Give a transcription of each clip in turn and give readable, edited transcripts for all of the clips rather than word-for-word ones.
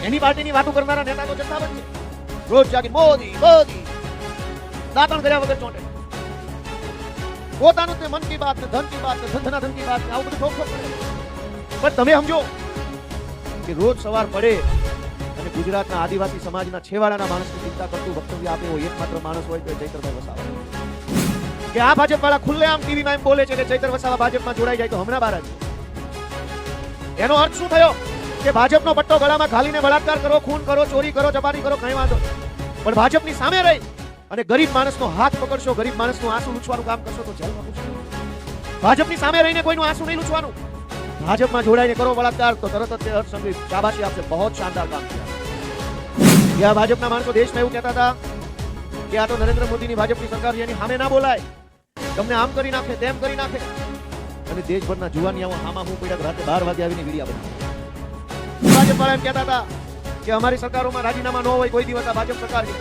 એની પાર્ટીની વાતો કરનારા નેતા તો જથ્થાબંધ છે. રોજ જાગીને મોદી મોદી દાતણ કર્યા વગર ચોંટે. પોતાનું તે મન કી બાત ને ધન કી બાત ને ધંધના ધન કી બાત ને આવું બધું ઠોક ઠોક કરે. પણ તમે સમજો કે રોજ સવાર પડે અને ગુજરાતના આદિવાસી સમાજના છેવાડાના માણસની ચિંતા કરતું વક્તવ્ય આપે એવો એકમાત્ર માણસ હોય તો ચૈતરભાઈ વસાવા. કે આ ભાજપ વાળા ખુલ્લેઆમ ટીવીમાં એમ બોલે છે કે ચૈતર વસાવા ભાજપમાં જોડાઈ જાય તો હમણાં બહાર જ. એનો અર્થ શું થયો કે ભાજપનો પટ્ટો ગળામાં ઘાલીને બળાત્કાર કરો, ખૂન કરો, ચોરી કરો, જબાની કરો, કઈ વાંધો. પણ ભાજપની સામે રહી અને ગરીબ માણસનો હાથ પકડશો, ગરીબ માણસનું આંસુ લૂછવાનું કામ કરશો તો જેલમાં પૂછશો. ભાજપની સામે રહીને કોઈનું આંસુ નહીં લૂછવાનું. ભાજપમાં જોડાઈને કરો બળાત્કાર તો તરત જ અર્થ સંગીત શાબાશી આપશે. બહુ શાનદાર કામ કર્યા. ત્યાં ભાજપના માણસો દેશમાં એવું કહેતા હતા કે આ તો નરેન્દ્ર મોદીની ભાજપની સરકાર એની સામે ના બોલાય, તમને આમ કરી નાખે, તેમ કરી નાખે. અને દેશભરના જુવાનિયાઓ હામાં હું પડ્યા રાતે 12 વાગે આવીને વિડિયા બનાવે. ભાજપ વાળા એમ કહેતા હતા કે અમારી સરકારોમાં રાજીનામા ન હોય કોઈ દિવસ આ ભાજપ સરકાર છે.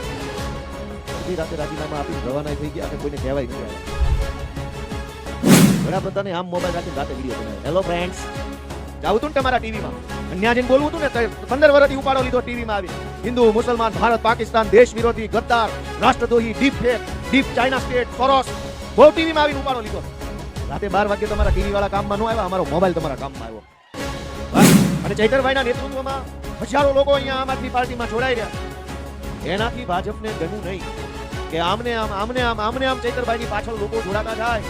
અડધી રાતે રાજીનામા આપી રવાના થઈ ગયા અને કોઈને કહેવાય નહીં આવ્યા. વડાપ્રધાને આમ મોબાઈલ રાખીને રાતે વિડિયો બનાવ્યો. હેલો ફ્રેન્ડ્સ, જાવું તું ને તમારા ટીવીમાં ત્યાં જઈને બોલવું હતું ને 15 વર્ષથી ઉપાડો લીધો ટીવીમાં આવી. હિન્દુ, મુસલમાન, ભારત, પાકિસ્તાન, દેશ વિરોધી, ગદ્દાર, રાષ્ટ્રદ્રોહી, deep fake, deep China state, Soros, બહુ ટીવીમાં આવીને ઉપાડો લીધો. રાતે 12 વાગે તમારા ટીવી વાળા કામમાં ન આવ્યા, અમારો મોબાઈલ તમારા કામમાં આવ્યો. અને ચૈતરભાઈના નેતૃત્વમાં હજારો લોકો અહીંયા આમ આદમી પાર્ટીમાં જોડાઈ રહ્યા. એનાથી ભાજપને ગમ્યું નહીં કે આમને આમ ચૈતરભાઈની પાછળ લોકો જોડાતા જાય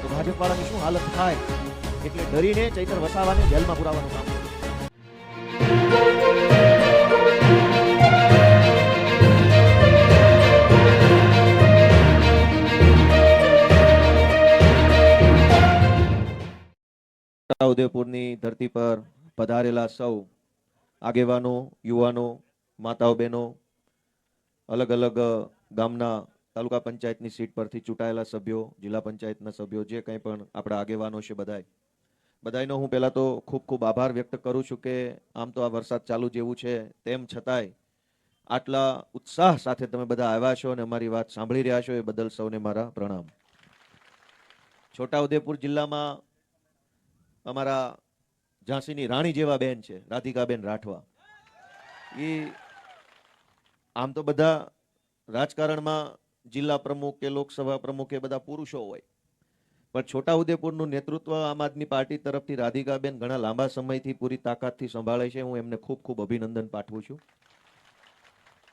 તો ભાજપ વાળાની શું હાલત થાય. એટલે ડરીને ચૈતર વસાવાને જેલમાં પુરાવાનું કામ કર્યું. ઉદયપુરની ધરતી પર પધારેલા સૌ આગેવાનો, યુવાનો, માતાઓ, બહેનો, અલગ અલગ ગામના તાલુકા પંચાયતની સીટ પરથી ચૂંટાયેલા સભ્યો, જિલ્લા પંચાયતના સભ્યો, જે કંઈ પણ આપણા આગેવાનો છે બધાયનો હું પહેલા તો ખૂબ ખૂબ આભાર વ્યક્ત કરું છું કે આમ તો આ વરસાદ ચાલુ જેવું છે તેમ છતાંય આટલા ઉત્સાહ સાથે તમે બધા આવ્યા છો અને અમારી વાત સાંભળી રહ્યા છો એ બદલ સૌને મારા પ્રણામ. છોટાઉદેપુર જિલ્લામાં અમારા ઝાંસીની રાણી જેવા બેન છે રાધિકાબેન રાઠવા. એ આમ તો બધા રાજકારણમાં જિલ્લા પ્રમુખ કે લોકસભા પ્રમુખ એ બધા પુરુષો હોય, પણ છોટાઉદેપુરનું નેતૃત્વ આમ આદમી પાર્ટી તરફથી રાધિકાબેન ઘણા લાંબા સમયથી પૂરી તાકાતથી સંભાળે છે. હું એમને ખૂબ ખૂબ અભિનંદન પાઠવું છું.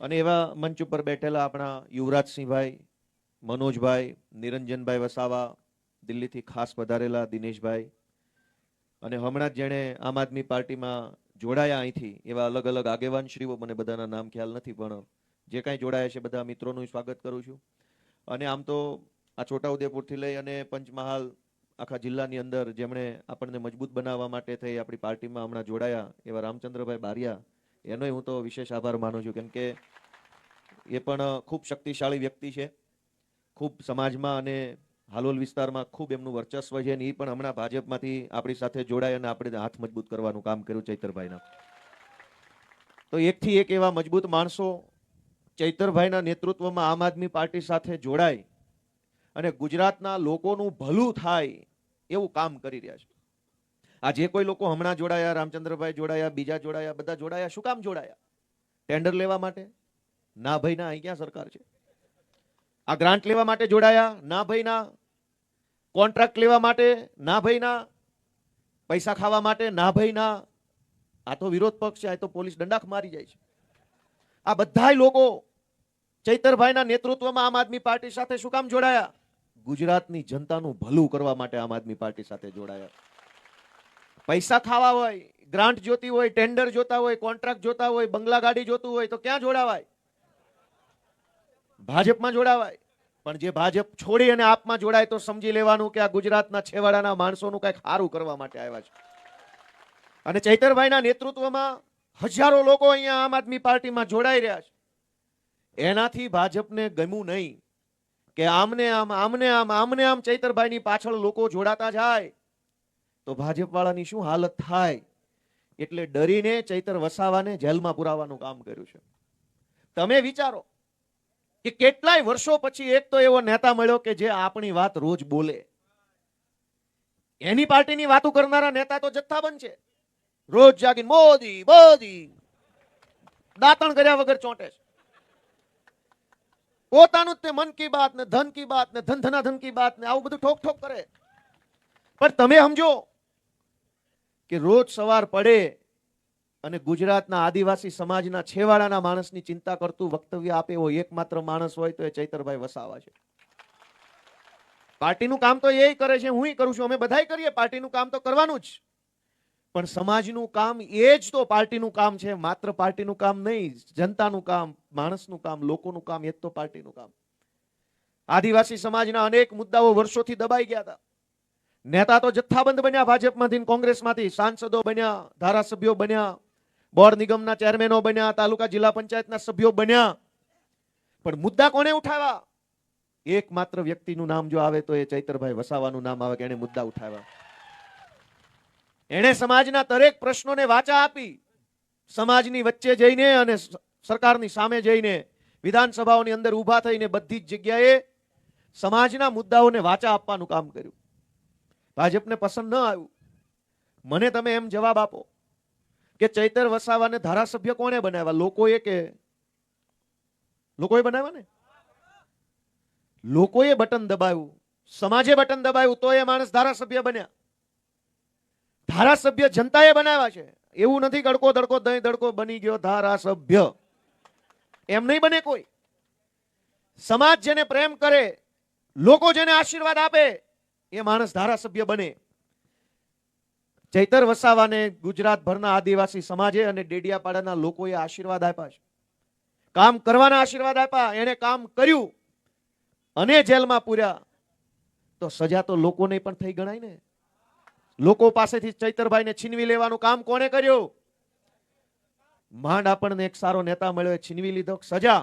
અને એવા મંચ ઉપર બેઠેલા આપણા યુવરાજસિંહભાઈ, મનોજભાઈ, નિરંજનભાઈ વસાવા, દિલ્હીથી ખાસ પધારેલા દિનેશભાઈ, અને હમણાં જ જેણે આમ આદમી પાર્ટીમાં જોડાયા અહીંથી એવા અલગ અલગ આગેવાન શ્રીઓ, મને બધાના નામ ખ્યાલ નથી, પણ જે કાંઈ જોડાયા છે બધા મિત્રોનું સ્વાગત કરું છું. અને આમ તો આ છોટાઉદેપુરથી લઈ અને પંચમહાલ આખા જિલ્લાની અંદર જેમણે આપણને મજબૂત બનાવવા માટે થઈ આપણી પાર્ટીમાં હમણાં જોડાયા એવા રામચંદ્રભાઈ બારિયા, એનોય હું તો વિશેષ આભાર માનું છું, કેમ કે એ પણ ખૂબ શક્તિશાળી વ્યક્તિ છે. ખૂબ સમાજમાં અને હાલોલ વિસ્તારમાં ખૂબ એમનું વર્ચસ્વ છે. એ પણ હમણાં ભાજપમાંથી આપણી સાથે જોડાય અને આપણે હાથ મજબૂત કરવાનું કામ કર્યું ચૈતરભાઈના. તો એકથી એક એવા મજબૂત માણસો ચૈતરભાઈના નેતૃત્વમાં આમ આદમી પાર્ટી સાથે જોડાય અને ગુજરાતના લોકોનું ભલું થાય એવું કામ કરી રહ્યા છે. આ જે કોઈ લોકો હમણાં જોડાયા, રામચંદ્રભાઈ જોડાયા, બીજા જોડાયા, બધા જોડાયા, શું કામ જોડાયા? ટેન્ડર લેવા માટે? ના ભાઈ ના, અહીં ક્યાં સરકાર છે? આ ગ્રાન્ટ લેવા માટે જોડાયા? ના ભાઈ ના. કોન્ટ્રાક્ટ લેવા માટે? ના ભાઈ ના. પૈસા ખાવા માટે? ના ભાઈ ના. આ તો વિરોધ પક્ષ છે, આ તો પોલીસ દંડાક મારી જાય છે. આ બધા લોકો ચૈતરભાઈના નેતૃત્વમાં આમ આદમી પાર્ટી સાથે શું કામ જોડાયા? ગુજરાતની જનતાનું ભલું કરવા માટે આમ આદમી પાર્ટી સાથે જોડાયા. પૈસા ખાવા હોય, ગ્રાન્ટ જોતી હોય, ટેન્ડર જોતા હોય, કોન્ટ્રાક્ટ જોતા હોય, બંગલા ગાડી જોતું હોય તો ક્યાં જોડાવાય? ભાજપમાં જોડાવાય. પણ જે ભાજપ છોડી અને આપમાં જોડાય તો સમજી લેવાનું કે આ ગુજરાતના છેવાડાના માણસોનું કંઈક સારું કરવા માટે આવ્યા છે. અને ચૈતરભાઈના નેતૃત્વમાં હજારો લોકો અહીંયા આમ આદમી પાર્ટીમાં જોડાઈ રહ્યા છે. એનાથી ભાજપને ગમ્યું નહીં કે આમને આમ ચૈતરભાઈની પાછળ લોકો જોડાતા જાય તો ભાજપ વાળાની શું હાલત થાય. એટલે ડરીને ચૈતર વસાવાને જેલમાં પુરાવાનું કામ કર્યું છે. તમે વિચારો કે કેટલાય વર્ષો પછી એક તો એવો નેતા મળ્યો કે જે આપણી વાત રોજ બોલે. એની પાર્ટીની વાતો કરનારા નેતા તો જથ્થાબંધ છે. રોજ જાગીને મોદી મોદી દાંતણ કર્યા વગર ચોંટે છે. પોતાનું જ તે મન કી બાત ને ધન કી બાત ને ધન કી બાત ને આવું બધું ઠોક ઠોક કરે. પણ તમે સમજો કે રોજ સવાર પડે અને ગુજરાતના આદિવાસી સમાજના છેવાડાના માણસની ચિંતા કરતું વક્તવ્ય આપે એવો એકમાત્ર માણસ હોય તો એ ચૈતરભાઈ વસાવા છે. પાર્ટીનું કામ તો એ કરે છે, હું કરું છું, અમે બધાય કરીએ, પાર્ટીનું કામ તો કરવાનું જ, પણ સમાજનું કામ એ જ તો પાર્ટીનું કામ છે. માત્ર પાર્ટીનું કામ નહીં, જનતાનું કામ, માણસનું કામ, લોકોનું કામ, એ જ તો પાર્ટીનું કામ. આદિવાસી સમાજના અનેક મુદ્દાઓ વર્ષોથી દબાઈ ગયા હતા. નેતા તો જથ્થાબંધ બન્યા, ભાજપમાંથી કોંગ્રેસમાંથી સાંસદો બન્યા, ધારાસભ્યો બન્યા, બોર્ડ નિગમના ચેરમેનો બન્યા, તાલુકા જિલ્લા પંચાયતના સભ્યો બન્યા, પણ મુદ્દા કોને ઉઠાવ્યા? એકમાત્ર વ્યક્તિનું નામ જો આવે તો એ ચૈતરભાઈ વસાવાનું નામ આવે કે એને મુદ્દા ઉઠાવ્યા. એણે સમાજના દરેક પ્રશ્નોને વાચા આપી, સમાજની વચ્ચે જઈને અને સરકારની સામે જઈને વિધાનસભાઓની અંદર ઊભા થઈને બધી જ જગ્યાએ સમાજના મુદ્દાઓને વાચા આપવાનું કામ કર્યું. ભાજપને પસંદ ન આવ્યું. મને તમે એમ જવાબ આપો કે ચૈતર વસાવાને ધારાસભ્ય કોણે બનાવ્યા? લોકોએ કે લોકોએ બનાવ્યા ને? લોકોએ બટન દબાવ્યું, સમાજે બટન દબાવ્યું તો એ માણસ ધારાસભ્ય બન્યા. ધારાસભ્ય જનતાએ બનાવ્યા છે. એવું નથી ગડકો દડકો દહીં દડકો બની ગયો ધારાસભ્ય, એમ નહીં બને કોઈ. સમાજ જેને પ્રેમ કરે, લોકો જેને આશીર્વાદ આપે, એ માણસ ધારાસભ્ય બને. ચૈતર વસાવાને ગુજરાતભરના આદિવાસી સમાજે અને ડેડિયાપાડાના લોકોએ આશીર્વાદ આપ્યા છે, કામ કરવાના આશીર્વાદ આપ્યા. એને કામ કર્યું અને જેલમાં પૂર્યા તો સજા તો લોકોને પણ થઈ ગણાય ને. લોકો પાસેથી ચૈતરભાઈને છીનવી લેવાનું કામ કોણે કર્યું? માંડ આપણને એક સારો નેતા મળ્યો, છીનવી લીધો સજા.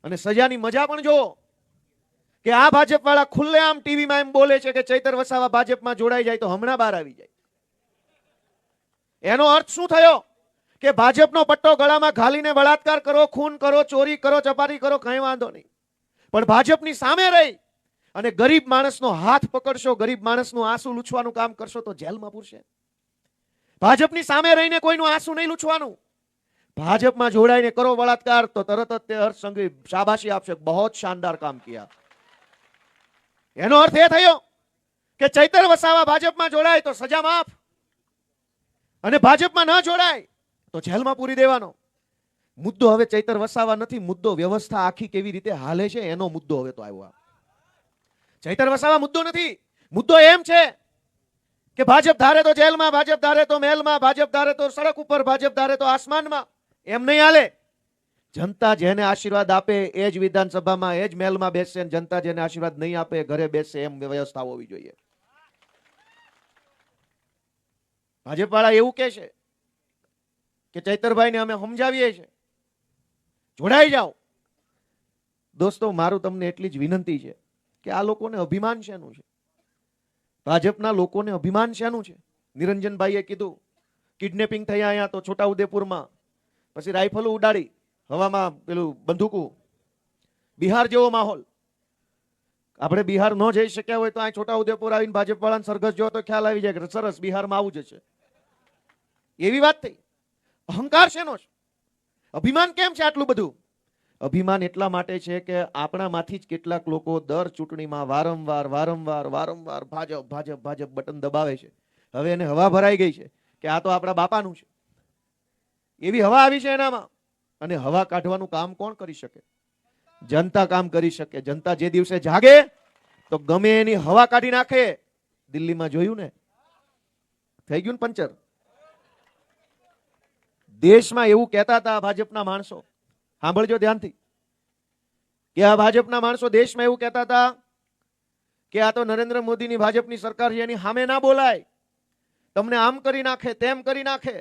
અને સજાની મજા પણ જો કે આ ભાજપ વાળા ખુલ્લેઆમ ટીવીમાં એમ બોલે છે કે ચૈતર વસાવા ભાજપમાં જોડાઈ જાય તો હમણાં બહાર આવી જાય. એનો અર્થ શું થયો? કે ભાજપનો પટ્ટો ગળામાં ઘાલીને બળાત્કાર કરો, ખૂન કરો, ચોરી કરો, ચપાટી કરો, કઈ વાંધો નહીં, પણ ભાજપની સામે રહી અને ગરીબ માણસનો હાથ પકડશો, ગરીબ માણસનું આંસુ લૂછવાનું કામ કરશો તો જેલમાં પૂરશે. ભાજપની સામે રહીને કોઈનું આંસુ નહીં લૂછવાનું. ભાજપમાં જોડાઈને કરો બળાત્કાર તો તરત જ તે હર્ષ સંઘવી શાબાશી આપશે, બહુ શાનદાર કામ કિયા. એનો અર્થ એ થયો કે ચૈતર વસાવા ભાજપમાં જોડાય તો સજા માફ, અને ભાજપમાં ન જોડાય તો જેલમાં પૂરી દેવાનો. મુદ્દો હવે ચૈતર વસાવા નથી, મુદ્દો વ્યવસ્થા આખી કેવી રીતે હાલે છે એનો મુદ્દો હવે તો આવ્યો. ચૈતર વસાવા મુદ્દો નથી. મુદ્દો એમ છે કે ભાજપ ધારે તો જેલમાં, ભાજપ ધારે તો મહેલમાં, ભાજપ ધારે તો સડક ઉપર, ભાજપ ધારે તો આસમાનમાં. એમ નહીં હાલે. જનતા જેને આશીર્વાદ આપે એ જ વિધાનસભામાં, એ જ મહેલમાં બેસશે, જનતા જેને આશીર્વાદ નહીં આપે ઘરે બેસશે, એમ વ્યવસ્થા હોવી જોઈએ. ભાજપ વાળા એવું કહે છે કે ચૈતરભાઈને અમે સમજાવીએ છીએ, જોડાઈ જાઓ. દોસ્તો, મારું તમને એટલી જ વિનંતી છે કે આ લોકોને અભિમાન શેનું છે? ભાજપના લોકોને અભિમાન શેનું છે? નિરંજનભાઈએ કીધું કિડનેપિંગ થયા અહીંયા તો છોટાઉદેપુરમાં, પછી રાઇફલો ઉડાડી હવામાં, પેલું બંદૂકો, બિહાર જેવો માહોલ. આપણે બિહાર ન જઈ શક્યા હોય તો આ છોટાઉદેપુર આવીને ભાજપ વાળાને સરઘસ જો તો ખ્યાલ આવી જાય કે સરસ બિહારમાં આવું જ છે. એવી વાત થઈ. અહંકાર શેનો છે? અભિમાન કેમ છે આટલું બધું? અભિમાન એટલા માટે છે કે આપણામાંથી જ કેટલાક લોકો દર ચૂંટણીમાં વારંવાર ભાજપ બટન દબાવે છે. હવે એને હવા ભરાઈ ગઈ છે કે આ તો આપણા બાપાનું છે, એવી હવા આવી છે એનામાં. અને હવા કાઢવાનું કામ કોણ કરી શકે? જનતા કામ કરી શકે. જનતા જે દિવસે જાગે તો ગમે એની હવા કાઢી નાખે. દિલ્હીમાં જોયું ને, થઈ ગયું ને પંચર. દેશમાં એવું કહેતા હતા ભાજપના માણસો, સાંભળજો ધ્યાનથી, કે આ ભાજપના માણસો દેશમાં એવું કહેતા હતા કે આ તો નરેન્દ્ર મોદીની ભાજપની સરકાર છે, એની સામે ના બોલાય, તમને આમ કરી નાખે, તેમ કરી નાખે.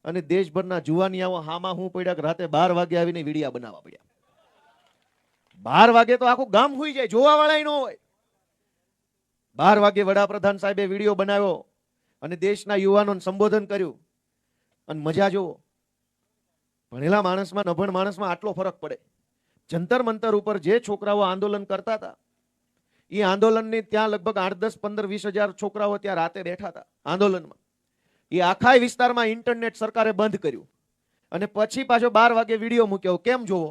અને દેશભરના જુવાનિયાઓ હામાં હું પડ્યા કે રાતે 12 વાગે આવીને વિડિયા બનાવવા પડ્યા. 12 વાગે તો આખું ગામ હુઈ જાય, જોવા વાળા ન હોય. 12 વાગે વડાપ્રધાન સાહેબે વિડીયો બનાવ્યો અને દેશના યુવાનોને સંબોધન કર્યું. અને મજા જુઓ, ભણેલા માણસમાં નભણ માણસમાં આટલો ફરક પડે. જંતર મંતર ઉપર જે છોકરાઓ આંદોલન કરતા હતા, એ આંદોલનની ત્યાં લગભગ 8, 10, 15, 20 હજાર છોકરાઓ ત્યાં રાતે બેઠા હતા આંદોલનમાં. એ આખા વિસ્તારમાં ઇન્ટરનેટ સરકારે બંધ કર્યું અને પછી પાછો 12 વાગે વિડીયો મૂક્યો. કેમ જોવો?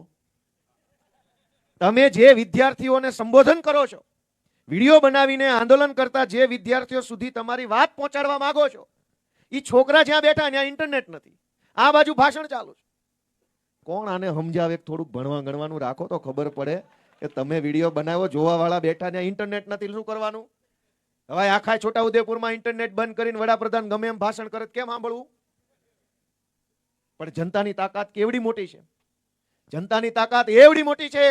તમે જે વિદ્યાર્થીઓને સંબોધન કરો છો, વિડીયો બનાવીને આંદોલન કરતા જે વિદ્યાર્થીઓ સુધી તમારી વાત પહોંચાડવા માંગો છો, એ છોકરા જ્યાં બેઠા ત્યાં ઇન્ટરનેટ નથી, આ બાજુ ભાષણ ચાલુ છે. કોણ આને સમજાવે? થોડુંક ભણવા ગણવાનું રાખો તો ખબર પડે કે તમે વિડીયો બનાવો, જોવા વાળા બેઠા ત્યાં ઇન્ટરનેટ નથી, શું કરવાનું? હવે આખા છોટાઉદેપુરમાં ઇન્ટરનેટ બંધ કરીને વડાપ્રધાન ગમે એમ ભાષણ કરે કેમ સાંભળવું? પણ જનતાની તાકાત કેવડી મોટી છે. જનતાની તાકાત એવડી મોટી છે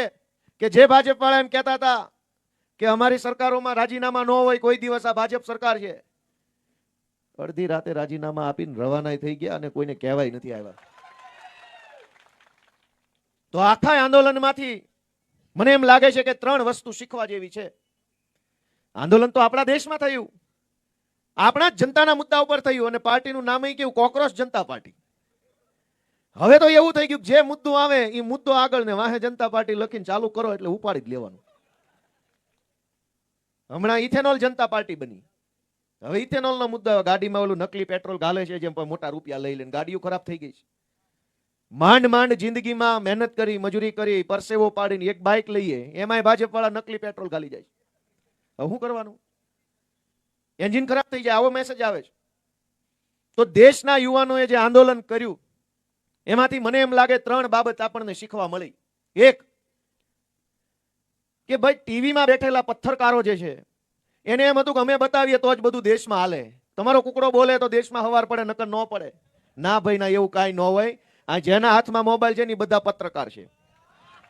કે જે ભાજપ વાળા એમ કહેતા હતા કે અમારી સરકારોમાં રાજીનામા ન હોય, કોઈ દિવસ આ ભાજપ સરકાર છે, અડધી રાતે રાજીનામા આપીને રવાના થઈ ગયા અને કોઈને કહેવાય નથી આવ્યા. તો આખા આંદોલનમાંથી મને એમ લાગે છે કે 3 વસ્તુ શીખવા જેવી છે. આંદોલન તો આપણા દેશમાં થયું, આપણા જ જનતાના મુદ્દા ઉપર થયું, અને પાર્ટીનું નામ કેવું? કોકરોચ જનતા પાર્ટી. હવે તો એવું થઈ ગયું જે મુદ્દો આવે એ મુદ્દો આગળ ને વાહે જનતા પાર્ટી લખીને ચાલુ કરો એટલે ઉપાડી જ લેવાનું. હમણાં ઇથેનોલ જનતા પાર્ટી બની. હવે ઇથેનોલ નો મુદ્દો, ગાડીમાં ઓલું નકલી પેટ્રોલ ગાલે છે, જેમ મોટા રૂપિયા લઈ લઈને ગાડીઓ ખરાબ થઈ ગઈ છે. માંડ માંડ જિંદગીમાં મહેનત કરી, મજૂરી કરી, પરસેવો પાડીને એક બાઇક લઈએ, એમાંય ભાજપ વાળા નકલી પેટ્રોલ ગાલી જાય. હવે શું કરવાનું? એન્જિન ખરાબ થઈ જાય, આવો મેસેજ આવે છે. તો દેશના યુવાનોએ જે આંદોલન કર્યું એમાંથી મને એમ લાગે 3 બાબત આપણને શીખવા મળી. એક, કે ભાઈ ટીવીમાં બેઠેલા પત્રકારો જે છે એને એમ હતું કે અમે બતાવીએ તો જ બધું દેશમાં હાલે, તમારો કુકડો બોલે તો દેશમાં હવાર પડે નકર ન પડે. ના ભાઈ ના, એવું કાંઈ ન હોય. આ જેના હાથમાં મોબાઈલ છે ને બધા પત્રકાર છે.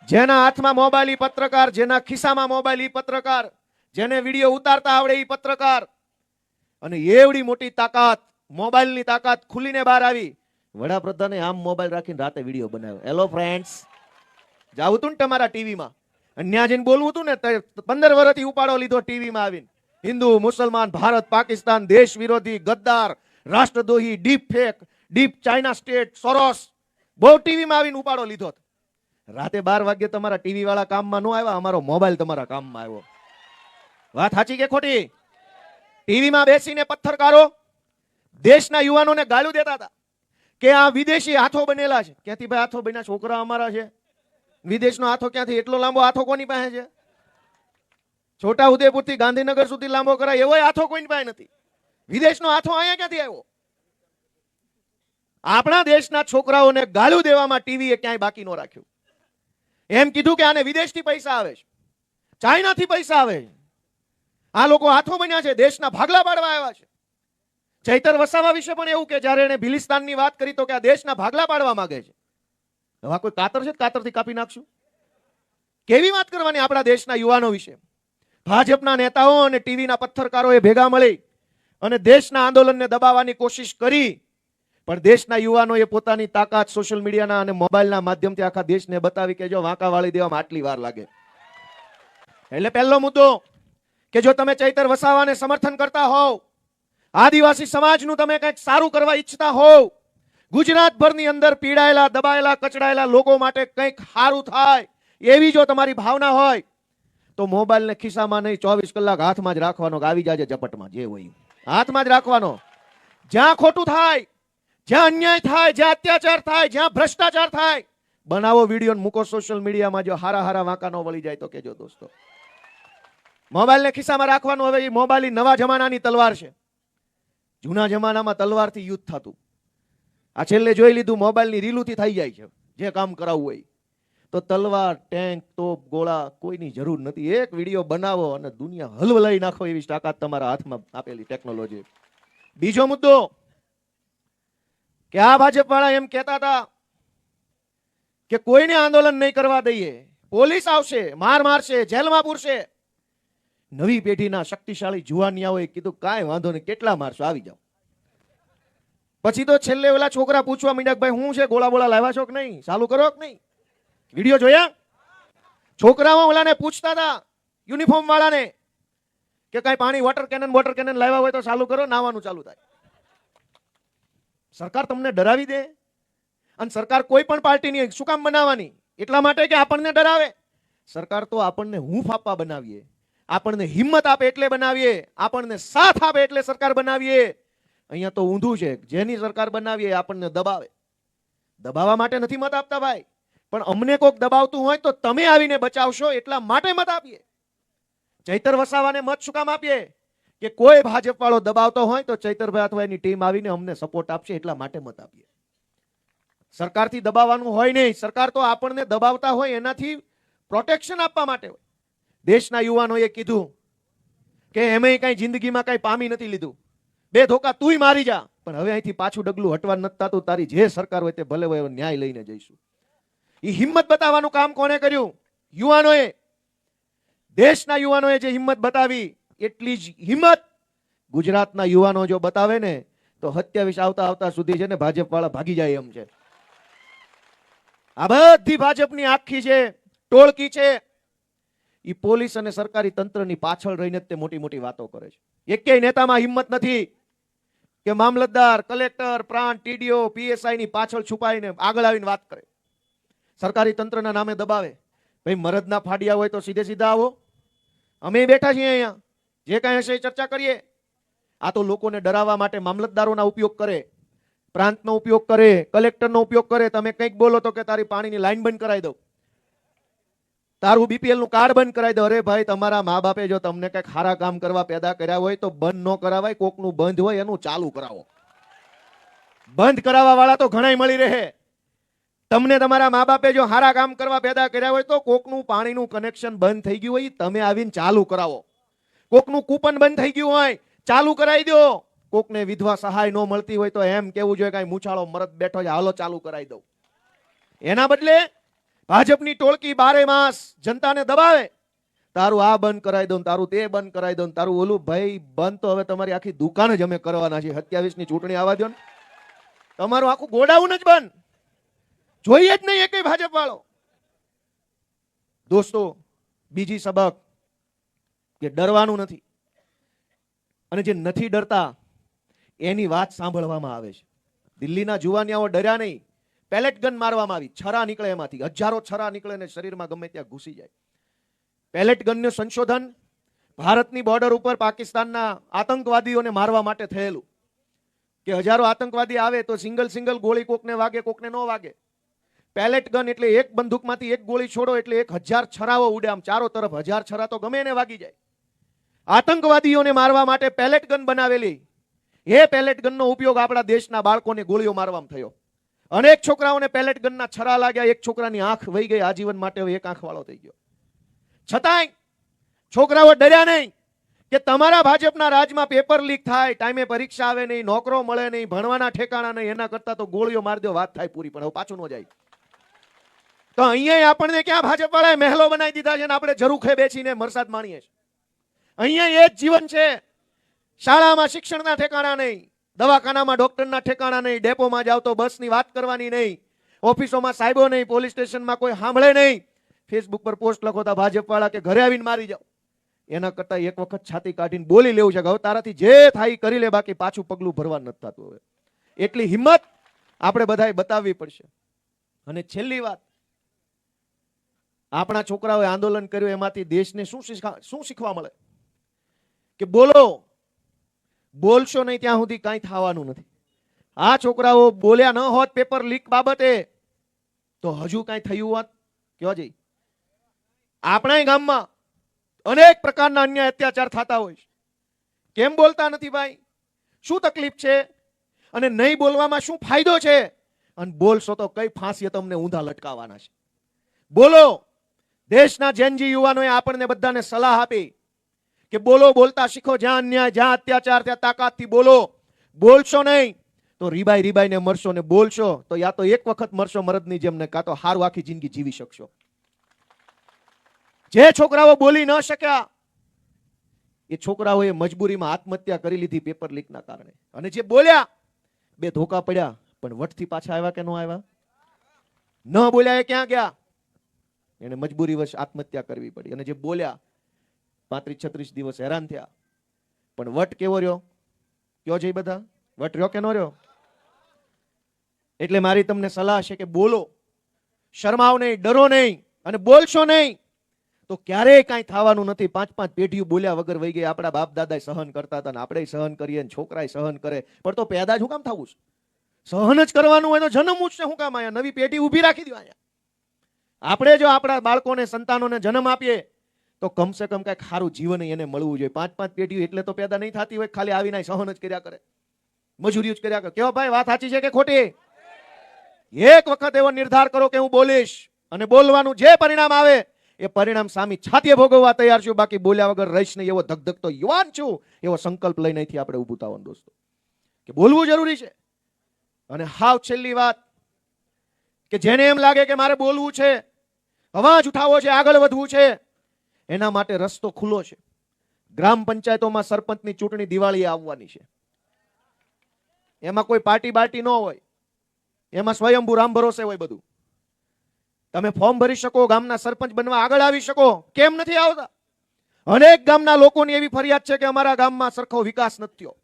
જેના હાથમાં મોબાઈલ ઈ પત્રકાર, જેના ખિસ્સામાં મોબાઈલ ઈ પત્રકાર, જેને વિડીયો ઉતારતા આવડે ઈ પત્રકાર. અને એવડી મોટી તાકાત, મોબાઈલની તાકાત ખુલીને બહાર આવી. વડાપ્રધાને આમ મોબાઈલ રાખીને રાતે વિડીયો બનાવ્યો. હેલો ફ્રેન્ડ્સ, જાવું તું ને તમારા ટીવીમાં, અને ત્યાં જઈને બોલવું હતું ને, 15 વર્ષથી ઉપાડો લીધો ટીવીમાં આવીને. હિન્દુ, મુસલમાન, ભારત, પાકિસ્તાન, દેશ વિરોધી, ગદ્દાર, રાષ્ટ્રદ્રોહી, deep fake, deep China state, Soros, બહુ ટીવીમાં આવીને ઉપાડો લીધો. રાતે 12 વાગે તમારા ટીવી વાળા કામમાં ન આવ્યા, અમારો મોબાઈલ તમારા કામમાં આવ્યો. વાત સાચી કે ખોટી? ટીવીમાં બેસીને પત્રકારો દેશના યુવાનોને ગાળું દેતા હતા કે આ વિદેશી હાથો બનેલા છે. ક્યાંથી ભાઈ હાથો બન્યા? છોકરા અમારા છે. વિદેશનો હાથો ક્યાંથી? એટલો લાંબો હાથો કોની પાસે છે? છોટા ઉદેપુર થી ગાંધીનગર સુધી લાંબો કરાય એવો હાથો કોઈની પાસે નથી. વિદેશનો હાથો અહીંયા ક્યાંથી આવ્યો? આપણા દેશના છોકરાઓને ગાળું દેવામાં ટીવીએ ક્યાંય બાકી ન રાખ્યું. એમ કીધું કે આને વિદેશથી પૈસા આવે છે, ચાઇનાથી પૈસા આવે છે, આ લોકો હાથો બન્યા છે, દેશના ભાગલા પાડવા આવ્યા છે. ચૈતર વસાવા વિશે પણ એવું કે જ્યારે એને ભિલિસ્તાનની વાત કરી તો કે આ દેશના ભાગલા પાડવા માંગે છે. હવે કોઈ કાતર છે? કાતરથી કાપી નાખશું. કેવી વાત કરવાની આપણા દેશના યુવાનો વિશે? ભાજપના નેતાઓ અને ટીવીના પત્રકારોએ ભેગા મળી અને દેશના આંદોલનને દબાવવાની કોશિશ કરી, પણ દેશના યુવાનોએ પોતાની તાકાત સોશિયલ મીડિયાના અને મોબાઈલના માધ્યમથી આખા દેશને બતાવી કે જો વાંકા વાળી દેવામાં આટલી વાર લાગે. એટલે પહેલો મુદ્દો કે જો તમે ચૈતર વસાવાને સમર્થન કરતા હોવ, આદિવાસી સમાજનું તમે કંઈક સારું કરવા ઈચ્છતા હોવ, ગુજરાતભરની અંદર પીડાયેલા, દબાયેલા, કચડાયેલા લોકો માટે કંઈક સારું થાય એવી જો તમારી ભાવના હોય તો મોબાઈલને ખિસ્સામાં નહીં, 24 કલાક હાથમાં જ રાખવાનો. આવી જાજે ઝપટમાં, જે હોય હાથમાં જ રાખવાનો. જ્યાં ખોટું થાય, જ્યાં અન્યાય થાય, જ્યાં અત્યાચાર થાય, જ્યાં ભ્રષ્ટાચાર થાય, બનાવો વિડીયો મૂકો સોશિયલ મીડિયામાં. જો હારા હારા વાંકા નો વળી જાય તો કેજો દોસ્તો. મોબાઈલને ખિસ્સામાં રાખવાનું. હવે એ મોબાઈલ નવા જમાનાની તલવાર છે. જૂના જમાનામાં તલવારથી યુદ્ધ થતું. આ છેલ્લે જોઈ લીધું મોબાઈલની રીલુથી થઈ જાય છે. જે કામ કરાવવું હોય તો તલવાર, ટેન્ક, તોપ, ગોળા કોઈની જરૂર નથી. એક વિડીયો બનાવો અને દુનિયા હલવલાઈ નાખો એવી તાકાત તમારા હાથમાં આપેલી ટેકનોલોજી. બીજો મુદ્દો કે આ ભાજપ વાળા એમ કહેતા હતા કે કોઈને આંદોલન નહીં કરવા દઈએ, પોલીસ આવશે, માર મારશે, જેલમાં પૂરશે. નવી પેઢીના શક્તિશાળી જુવાનિયાઓએ કીધું કાંઈ વાંધો નહીં, કેટલા મારશો, આવી જાઓ. પછી તો છેલ્લે ઓલા છોકરા પૂછવા માંડ્યા ભાઈ શું છે, ગોળા બોળા લાવ્યા છો કે નહીં, ચાલુ કરો કે નહીં? વિડીયો જોયા? છોકરાઓ ઓલાને પૂછતા હતા યુનિફોર્મ વાળાને કે કઈ પાણી, વોટર કેનન લાવ્યા હોય તો ચાલુ કરો, નાવાનું ચાલુ થાય. સરકાર તમને ડરાવી દે. અને સરકાર કોઈ પણ પાર્ટીની શું કામ બનાવવાની? એટલા માટે કે આપણને ડરાવે. સરકાર તો આપણને હૂંફ આપવા બનાવીએ, આપણને હિંમત આપે એટલે બનાવીએ, આપણને સાથ આપે એટલે સરકાર બનાવીએ. અહીંયા તો ઊંધું છે, જેની સરકાર બનાવીએ આપણને દબાવે. દબાવવા માટે નથી મત આપતા ભાઈ, પણ અમને કોક દબાવતું હોય તો તમે આવીને બચાવશો એટલા માટે મત આપીએ. ચૈતર વસાવાને મત શું કામ આપીએ? કે કોઈ ભાજપ વાળો દબાવતો હોય તો ચૈતરભાઈ અથવા એની ટીમ આવીને અમને સપોર્ટ આપશે એટલા માટે મત આપીએ. સરકારથી દબાવવાનું હોય નહીં. સરકાર તો આપણને દબાવતા હોય એનાથી પ્રોટેક્શન આપવા માટે હોય. દેશના યુવાનોએ કીધું કે એમે કઈ જિંદગીમાં કઈ પામી નથી લીધું, 2 ધોકા તુંય મારી જા, પણ હવે અહીંથી પાછું ડગલું હટવા નથી થતું. તારી જે સરકાર હોય તે ભલે હોય, ન્યાય લઈને જઈશું. એ હિંમત બતાવવાનું કામ કોણે કર્યું? યુવાનોએ. દેશના યુવાનોએ જે હિંમત બતાવી એટલી જ હિંમત ગુજરાતના યુવાનો જો બતાવે ને તો 27 આવતા સુધી છે ને ભાજપ વાળા ભાગી જાય એમ છે. આ બધી ભાજપની આખી છે ટોળકી છે, એ પોલીસ અને સરકારી તંત્રની પાછળ રહીને તે મોટી મોટી વાતો કરે છે. એકેય નેતામાં હિંમત નથી કે મામલતદાર, કલેક્ટર, પ્રાંત, ટીડીઓ, પીએસઆઈ ની પાછળ છુપાઈને આગળ આવીને વાત કરે. સરકારી તંત્રના નામે દબાવે. ભાઈ મરદના ફાડિયા હોય તો સીધે સીધા આવો, અમે બેઠા છીએ અહીંયા, જે કાંઈ હશે એ ચર્ચા કરીએ. આ તો લોકોને ડરાવવા માટે મામલતદારોના ઉપયોગ કરે, પ્રાંતનો ઉપયોગ કરે, કલેક્ટરનો ઉપયોગ કરે. તમે કંઈક બોલો તો કે તારી પાણીની લાઈન બંધ કરાવી દઉં, તારું બીપીએલ નું કાર્ડ બંધ કરાવી દો. અરે ભાઈ, તમારા મા બાપે જો તમને કઈક સારા કામ કરવા પેદા કર્યા હોય તો બંધ ન કરાવાય. કોકનું બંધ હોય એનું ચાલુ કરાવો. બંધ કરાવવા વાળા તો ઘણાય મળી રહે. તમને તમારા મા બાપે જો સારા કામ કરવા પેદા કર્યા હોય તો કોકનું પાણીનું કનેક્શન બંધ થઈ ગયું હોય તમે આવીને ચાલુ કરાવો. કોકનું કૂપન બંધ થઈ ગયું હોય ચાલુ કરાવી દો. કોકને વિધવા સહાય ન મળતી હોય તો એમ કેવું જોઈએ કઈ મૂછાળો મરદ બેઠો છે, હાલો ચાલુ કરાવી દઉં. એના બદલે ભાજપની ટોળકી 12 માસ જનતાને દબાવે. તારું આ બંધ કરાવી દઉં, તારું તે બંધ કરાવી દઉં, તારું ઓલું. ભાઈ બંધ તો હવે તમારી આખી દુકાન જ અમે કરવાના છે. 27 ની ચૂંટણી આવવા દો ને, તમારું આખું ગોડાઉન જ બંધ. જોઈએ જ નહીં એકેય ભાજપ વાળો. દોસ્તો, બીજી સબક કે ડરવાનું નથી. અને જે નથી ડરતા એની વાત સાંભળવામાં આવે છે. દિલ્હીના જુવાનિયાઓ ડર્યા નહીં. પેલેટ ગન મારવામાં આવી, છરા નીકળે, એમાંથી હજારો છરા નીકળે ને શરીરમાં ગમે ત્યાં ઘૂસી જાય. પેલેટ ગનનું સંશોધન ભારતની બોર્ડર ઉપર પાકિસ્તાનના આતંકવાદીઓને મારવા માટે થયેલું. કે હજારો આતંકવાદી આવે તો સિંગલ ગોળી કોકને વાગે, કોકને ન વાગે. પેલેટ ગન એટલે એક બંદૂકમાંથી એક ગોળી છોડો એટલે 1000 છરાઓ ઉડે. આમ ચારો તરફ 1000 છરા તો ગમે એને વાગી જાય. આતંકવાદીઓને મારવા માટે પેલેટ ગન બનાવેલી. એ પેલેટ ગનનો ઉપયોગ આપણા દેશના બાળકોને ગોળીઓ મારવામાં થયો. અનેક છોકરાઓને પેલેટ ગનના છરા લાગ્યા. એક છોકરાની આંખ વહી ગઈ આજીવન માટે, હવે એક આંખ વાળો થઈ ગયો. છતાંય છોકરાઓ ડર્યા નહીં કે તમારા ભાજપના રાજમાં પેપર લીક થાય, ટાઈમે પરીક્ષા આવે નહીં, નોકરો મળે નહીં, ભણવાના ઠેકાણા નહીં, એના કરતા તો ગોળીઓ મારી દો, વાત થાય પૂરી. પણ હવે પાછું ન જાય. તો અહીંયા આપણને ક્યાં ભાજપ વાળાએ મહેલો બનાવી દીધા છે ને આપણે ઝરૂખે બેસીને વરસાદ માણીએ છીએ. અહીંયા એ જ જીવન છે. શાળામાં શિક્ષણના ઠેકાણા નહીં, દવાખાનામાં ડોક્ટરના ઠેકાણા નહીં, ડેપોમાં જાવ તો બસની વાત કરવાની નહીં, ઓફિસોમાં સાહેબો નહીં, પોલીસ સ્ટેશનમાં કોઈ સાંભળે નહીં. ફેસબુક પર પોસ્ટ લખો તો ભાજપ વાળા કે ઘરે આવીને મારી જાઓ. એના કરતા એક વખત છાતી કાઢીને બોલી લેવું છે કે હવે તારાથી જે થાય કરી લે, બાકી પાછું પગલું ભરવા નથી થતું. હવે એટલી હિંમત આપણે બધાએ બતાવવી પડશે. અને છેલ્લી વાત, આપણા છોકરાઓએ આંદોલન કર્યું એમાંથી દેશને શું શીખવા મળે? કે બોલશો નહીં ત્યાં સુધી કાંઈ થવાનું નથી. આ છોકરાઓ બોલ્યા ન હોત પેપર લીક બાબતે તો હજુ કાંઈ થયું હોત? કયો જઈ, આપણા ગામમાં અનેક પ્રકારના અન્ય અત્યાચાર થતા હોય છે. કેમ બોલતા નથી ભાઈ? શું તકલીફ છે? અને નહીં બોલવામાં શું ફાયદો છે? અને બોલશો તો કઈ ફાંસી તમને ઊંધા લટકાવવાના છે. બોલો. દેશના જેનજી યુવાનોએ આપણને બધાને સલાહ આપી કે બોલો, બોલતા શીખો. જ્યાં અન્યાય, જ્યાં અત્યાચાર, ત્યાં તાકાતથી બોલો. બોલશો નહીં તો રીબાઈને મરશો, ને બોલશો તો યા તો એક વખત મરશો મરદની જેમ, ને કાં તો હારું આખી જિંદગી જીવી શકશો. જે છોકરાઓ બોલી ન શક્યા એ છોકરાઓએ મજબૂરીમાં આત્મહત્યા કરી લીધી પેપર લીકના કારણે. અને જે બોલ્યા 2 ધોકા પડ્યા પણ વટથી પાછા આવ્યા કે ન આવ્યા? ન બોલ્યા એ ક્યાં ગયા? એને મજબૂરીવશ આત્મહત્યા કરવી પડી. અને જે બોલ્યા 35-36 દિવસ હેરાન થયા. પણ વટ કેવો રહ્યો? કયો છે બધા? વટ રહ્યો કે ન રહ્યો? એટલે મારી તમને સલાહ છે કે બોલો, શરમાવ નહીં, ડરો નહીં, અને બોલશો નહીં તો ક્યારેય કાંઈ થવાનું નથી. 5-5 પેઢીઓ બોલ્યા વગર વહી ગઈ. આપણા બાપ દાદા સહન કરતા હતા ને આપણે સહન કરીએ, છોકરાએ સહન કરે, પણ તો પેદા શું કામ થવું છે? સહન જ કરવાનું હોય તો જન્મવું જ છે. શું કામ અહીંયા નવી પેઢી ઊભી રાખી દો. અહીંયા આપણે જો આપણા બાળકોને સંતાનોને જન્મ આપીએ તો કમસે કમ કઈક સારું જીવન એને મળવું જોઈએ. 5-5 પેઢીઓ એટલે તો પેદા નહીં થતી હોય, ખાલી આવીને સહન જ કર્યા કરે, મજૂરી જ કર્યા કરે. કેવો ભાઈ, વાત સાચી છે કે ખોટી? એક વખત એવો નિર્ધાર કરો કે હું બોલીશ, અને બોલવાનું જે પરિણામ આવે એ પરિણામ સામે છાતીએ ભોગવવા તૈયાર છું. બાકી બોલ્યા વગર રહીશ નહીં એવો ધગધગતો યુવાન છું. એવો સંકલ્પ લઈને અહીંથી આપણે ઊભું થવાનું દોસ્તો, કે બોલવું જરૂરી છે. અને હાવ છેલ્લી વાત, કે જેને એમ લાગે કે મારે બોલવું છે, અવાજ ઉઠાવવો છે, આગળ વધવું છે, એના માટે રસ્તો ખુલ્લો છે. ગ્રામ પંચાયતોમાં સરપંચની ચૂંટણી દિવાળીએ આવવાની છે. એમાં કોઈ પાર્ટી બાર્ટી ન હોય, એમાં સ્વયંભૂ રામ ભરોસે હોય બધું. તમે ફોર્મ ભરી શકો, ગામના સરપંચ બનવા આગળ આવી શકો. કેમ નથી આવતા? અનેક ગામના લોકોની એવી ફરિયાદ છે કે અમારા ગામમાં સરખો વિકાસ નથી થયો.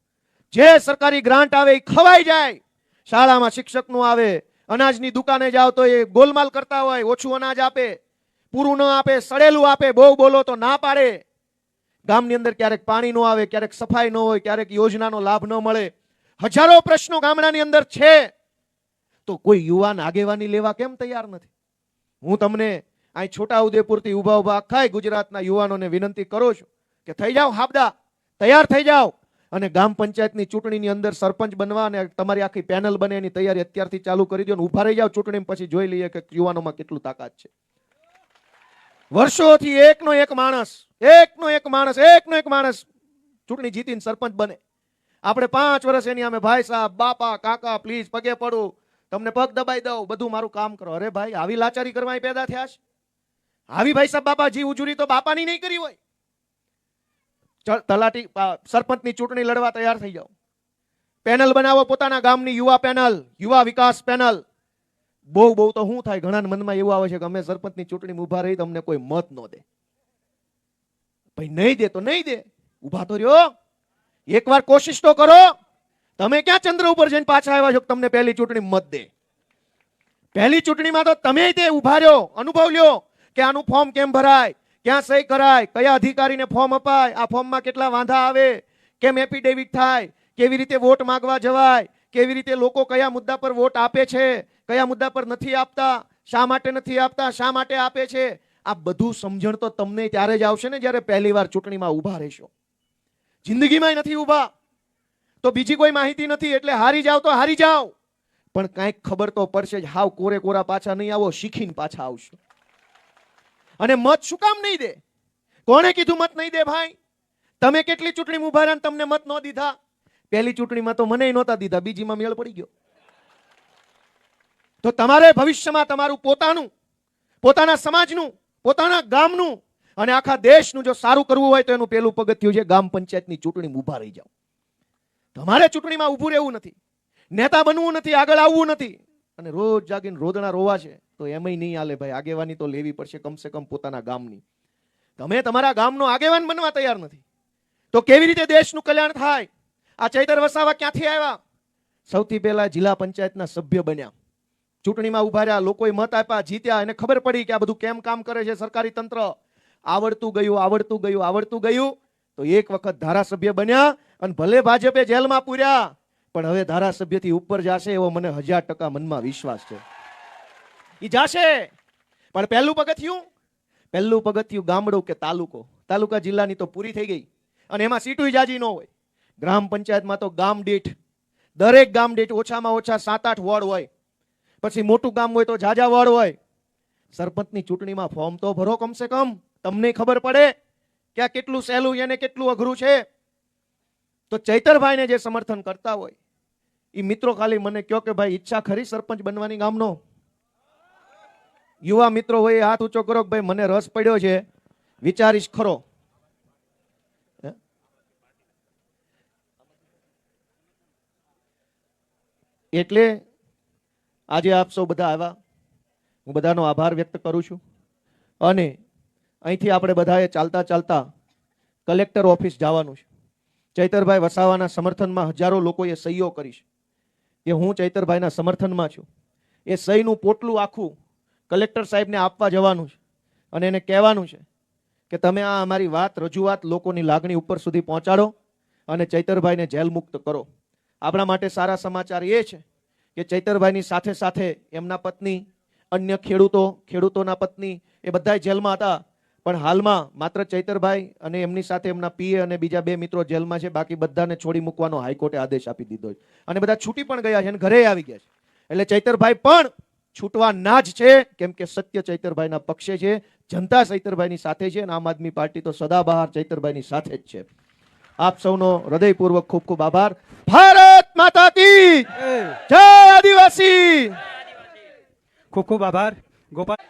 જે સરકારી ગ્રાન્ટ આવે એ ખવાઈ જાય. શાળામાં શિક્ષક નું આવે, અનાજની દુકાને જાઓ તો એ ગોલમાલ કરતા હોય, ઓછું અનાજ આપે, પૂરું ન આપે, સડેલું આપે, બહુ બોલો તો ના પાડે. ગામની અંદર ક્યારેક પાણી ન આવે, ક્યારેક સફાઈ ન હોય, ક્યારેક યોજનાનો લાભ ન મળે. હજારો પ્રશ્નો ગામડાની અંદર છે. તો કોઈ યુવાન આગેવાની લેવા કેમ તૈયાર નથી? હું તમને અહીં છોટાઉદેપુરથી ઉભા ઉભા આખા ગુજરાતના યુવાનોને વિનંતી કરું છું કે થઈ જાઓ હાબદા, તૈયાર થઈ જાઓ, અને ગ્રામ પંચાયતની ચૂંટણીની અંદર સરપંચ બનવા અને તમારી આખી પેનલ બને એની તૈયારી અત્યારથી ચાલુ કરી દો. ઉભા રહી જાઓ ચૂંટણી, પછી જોઈ લઈએ કે યુવાનોમાં કેટલું તાકાત છે. વર્ષોથી એકનો એક માણસ ચૂંટણી જીતીને સરપંચ બને. આપણે 5 વર્ષ એની અમે ભાઈ સાહેબ, બાપા, કાકા, પ્લીઝ પગે પડું, તમને પગ દબાઈ દઉં, બધું મારું કામ કરો. અરે ભાઈ, આવી લાચારી કરવા પેદા થયા છે? આવી ભાઈ સાહેબ બાપા જી ઉજુરી તો બાપાની નહીં કરી હોય. તલાટી સરપંચની ચૂંટણી લડવા તૈયાર થઈ જાઓ. પેનલ બનાવો, પોતાના ગામની યુવા પેનલ, યુવા વિકાસ પેનલ. બહુ તો શું થાય, ઘણા મનમાં એવું આવે છે કે અમે સરપંચની ચૂંટણીમાં ઉભા રહી, તમને કોઈ મત ન દે. ભાઈ નહીં દે તો નહીં દે, ઉભા તો રહ્યો, એકવાર કોશિશ તો કરો. તમે ક્યાં ચંદ્ર ઉપર જઈને પાછા આવ્યા છો કે તમને પહેલી ચૂંટણી મત દે? પહેલી ચૂંટણીમાં તો તમે તે ઉભા રહ્યો, અનુભવ લ્યો કે આનું ફોર્મ કેમ ભરાય, ક્યાં સહી કરાય, કયા અધિકારીને ફોર્મ અપાય, આ ફોર્મમાં કેટલા વાંધા આવે, કેમ એફિડેવિટ થાય, કેવી રીતે વોટ માંગવા જવાય, કેવી રીતે લોકો કયા મુદ્દા પર વોટ આપે છે, કયા મુદ્દા પર નથી આપતા, શા માટે નથી આપતા, શા માટે આપે છે. આ બધું સમજણ તો તમને ત્યારે જ આવશે ને જ્યારે પહેલી વાર ચૂંટણીમાં ઉભા રહેશો. જિંદગીમાં નથી ઉભા તો બીજી કોઈ માહિતી નથી. એટલે હારી જાવ તો હારી જાવ, પણ કાંઈક ખબર તો પડશે જ. હાવ કોરે કોરા પાછા નહીં આવો, શીખીને પાછા આવશો. અને મત શું કામ નહીં દે? કોણે કીધું મત નહીં દે? ભાઈ તમે કેટલી ચૂંટણી ઉભા રહ્યા તમને મત ન દીધા? પહેલી ચૂંટણીમાં તો મને નહોતા દીધા, બીજીમાં મેળ પડી ગયો. તો તમારે ભવિષ્યમાં તમારું પોતાનું, પોતાના સમાજનું, પોતાના ગામનું અને આખા દેશનું જો સારું કરવું હોય તો એનું પહેલું પગથિયું છે ગ્રામ પંચાયતની ચૂંટણીમાં ઉભા રહી જાઓ. તમારે ચૂંટણીમાં ઉભું રહેવું નથી, નેતા બનવું નથી, આગળ આવવું નથી, અને રોજ જાગીને રોદણા રોવા છે તો એમય નહીં હાલે ભાઈ. આગેવાની તો લેવી પડશે, કમસે કમ પોતાના ગામની. તમે તમારા ગામનો આગેવાન બનવા તૈયાર નથી તો કેવી રીતે દેશનું કલ્યાણ થાય? આ ચૈતર વસાવા ક્યાંથી આવ્યા? સૌથી પહેલા જિલ્લા પંચાયતના સભ્ય બન્યા, ચૂંટણીમાં ઉભા રહ્યા, લોકોએ મત આપ્યા, જીત્યા, એને ખબર પડી કે આ બધું કેમ કામ કરે છે સરકારી તંત્ર. આવડતું ગયું તો એક વખત ધારાસભ્ય બન્યા, અને ભલે ભાજપે જેલમાં પૂર્યા, પણ હવે ધારાસભ્યથી ઉપર જશે એવો મને 1000% મનમાં વિશ્વાસ છે. ઈ જાશે. પણ પહેલું પગથિયું ગામડું કે તાલુકો. તાલુકા જિલ્લાની તો પૂરી થઈ ગઈ, અને એમાં સીટું જાજી ન હોય. ગ્રામ પંચાયતમાં તો ગામ દીઠ, દરેક ગામ દીઠ ઓછામાં ઓછા 7-8 વોર્ડ હોય, પછી મોટું ગામ હોય તો જાજા વોર્ડ હોય. સરપંચની ચૂંટણીમાં ફોર્મ તો ભરો કમસે કમ, તમને ખબર પડે કે આ કેટલું સહેલું એને કેટલું અઘરું છે. તો ચૈતરભાઈને જે સમર્થન કરતા હોય એ મિત્રો ખાલી મને કહો કે ભાઈ ઈચ્છા ખરી સરપંચ બનવાની ગામનો? યુવા મિત્રો હોય હાથ ઊંચો કરો કે ભાઈ મને રસ પડ્યો છે, વિચારીશ ખરો. એટલે આજે આપ સૌ બધા આવ્યા, હું બધાનો આભાર વ્યક્ત કરું છું. અને અહીંથી આપણે બધાએ ચાલતા ચાલતા કલેક્ટર ઓફિસ જવાનું છે. ચૈતરભાઈ વસાવાના સમર્થનમાં હજારો લોકોએ સહીઓ કરી છે કે હું ચૈતરભાઈના સમર્થનમાં છું. એ સહીનું પોટલું આખું કલેક્ટર સાહેબને આપવા જવાનું છે, અને એને કહેવાનું છે કે તમે આ અમારી વાત, રજૂઆત લોકોની લાગણી ઉપર સુધી પહોંચાડો અને ચૈતરભાઈને જેલ મુક્ત કરો. આપણા માટે સારા સમાચાર એ છે કે ચૈતરભાઈની સાથે સાથે એમના પત્ની, અન્ય ખેડૂતોના પત્ની એ બધા જેલમાં હતા, પણ હાલમાં માત્ર ચૈતરભાઈ અને એમની સાથે એમના પીએ અને બીજા 2 મિત્રો જેલમાં છે. બાકી બધાને છોડી મૂકવાનો હાઈકોર્ટે આદેશ આપી દીધો છે અને બધા છૂટી પણ ગયા છે અને ઘરે આવી ગયા છે. એટલે ચૈતરભાઈ પણ છૂટવાના જ છે, કેમ કે સત્ય ચૈતરભાઈના પક્ષે છે, જનતા ચૈતરભાઈની સાથે છે અને આમ આદમી પાર્ટી તો સદાબહાર ચૈતરભાઈની સાથે જ છે. આપ સૌનો હૃદયપૂર્વક ખૂબ ખૂબ આભાર. ભારત માતા કી જય. આદિવાસી. ખૂબ ખૂબ આભાર ગોપાલ.